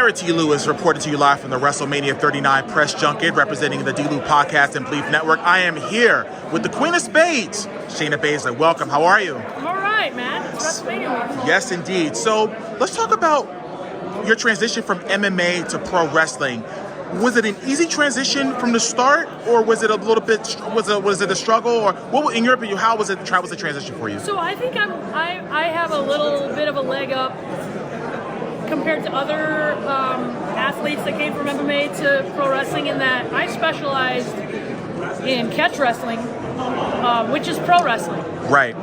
Derrick Lewis reporting to you live from the WrestleMania 39 press junket, representing the D-Lew Podcast and Belief Network. I am here with the Queen of Spades, Shayna Bazsler. Welcome. How are you? I'm all right, man. It's WrestleMania week. Yes, indeed. So let's talk about your transition from MMA to pro wrestling. Was it an easy transition from the start, or was it a little bit? Was it a struggle, or what? In your opinion, how was the transition for you? So I think I have a little bit of a leg up compared to other athletes that came from MMA to pro wrestling, in that I specialized in catch wrestling, which is pro wrestling. Right.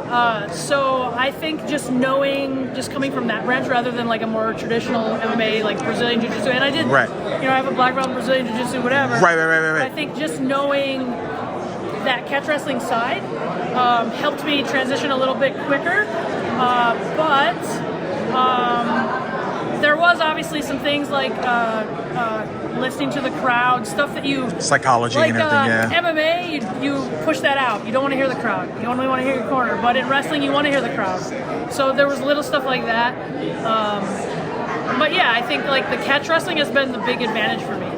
So I think just coming from that branch rather than like a more traditional MMA, like Brazilian Jiu-Jitsu, and I did, right. I have a black belt in Brazilian Jiu-Jitsu, whatever. Right. I think just knowing that catch wrestling side helped me transition a little bit quicker, but there was obviously some things like listening to the crowd, stuff that you... Psychology and everything, yeah. MMA, you push that out. You don't want to hear the crowd. You only want to hear your corner. But in wrestling, you want to hear the crowd. So there was little stuff like that. But yeah, I think like the catch wrestling has been the big advantage for me.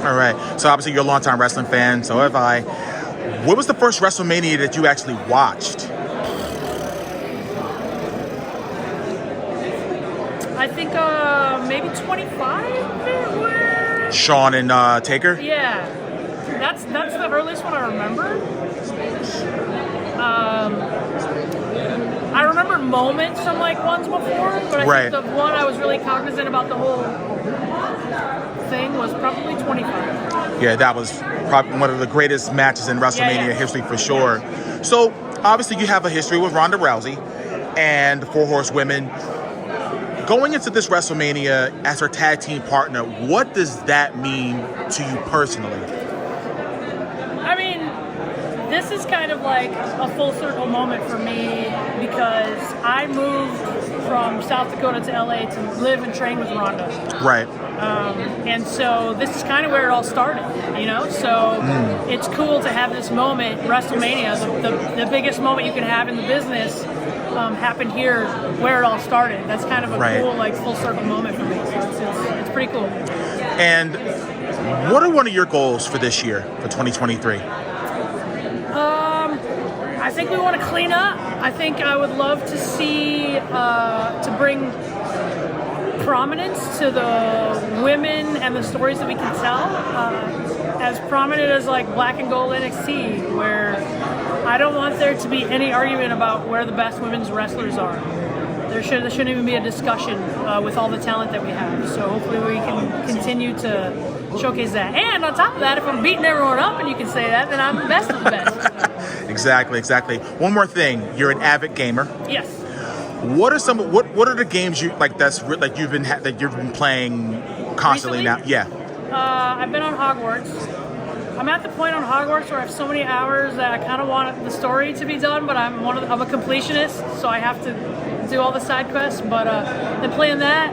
All right. So obviously you're a longtime wrestling fan. So have I. What was the first WrestleMania that you actually watched? I think maybe 25. Shawn and Taker? Yeah, that's the earliest one I remember. I remember moments from like ones before, but I think the one I was really cognizant about the whole thing was probably 25. Yeah, that was probably one of the greatest matches in WrestleMania history for sure. So obviously you have a history with Ronda Rousey and the Four Horsewomen. Going into this WrestleMania as her tag team partner, what does that mean to you personally? I mean, this is kind of like a full circle moment for me because I moved from South Dakota to LA to live and train with Ronda. Right. And so this is kind of where it all started, you know? So it's cool to have this moment, WrestleMania, the biggest moment you can have in the business, happened here where it all started. That's kind of a cool, like, full circle moment for me. So it's pretty cool. And what are one of your goals for this year, for 2023? I think we want to clean up. I think I would love to see, to bring prominence to the women and the stories that we can tell. As prominent as like Black and Gold NXT, where I don't want there to be any argument about where the best women's wrestlers are. There shouldn't even be a discussion with all the talent that we have. So hopefully we can continue to showcase that. And on top of that, if I'm beating everyone up and you can say that, then I'm the best of the best. Exactly. One more thing, you're an avid gamer. Yes. What are the games you like that you've been playing constantly recently? now? Yeah. I've been on Hogwarts. I'm at the point on Hogwarts where I have so many hours that I kind of want the story to be done, but I'm a completionist, so I have to do all the side quests. But been playing that.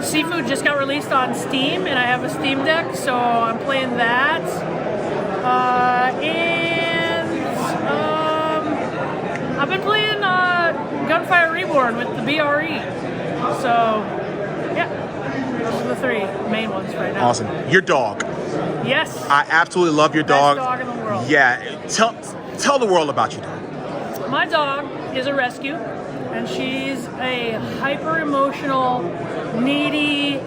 Seafood just got released on Steam, and I have a Steam Deck, so I'm playing that. I've been playing Gunfire Reborn with the BRE. So, yeah, those are the three main ones right now. Awesome. Your dog. Yes. I absolutely love your dog. Best dog in the world. Yeah. Tell the world about your dog. My dog is a rescue, and she's a hyper-emotional, needy,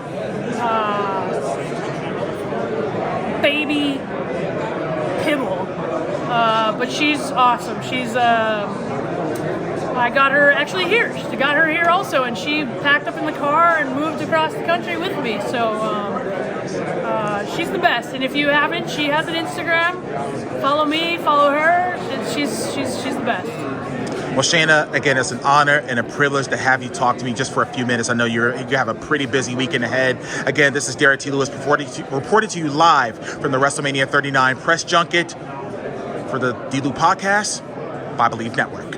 baby pibble. But she's awesome. She's I got her actually here. She got her here also, and she packed up in the car and moved across the country with me. So she's the best. And if you haven't, she has an Instagram. Follow me, follow her. She's the best. Well, Shayna, again, it's an honor and a privilege to have you talk to me just for a few minutes. I know you have a pretty busy weekend ahead. Again, this is Derrick Lewis reporting to you live from the WrestleMania 39 press junket for the D-Lew Podcast by Belief Network.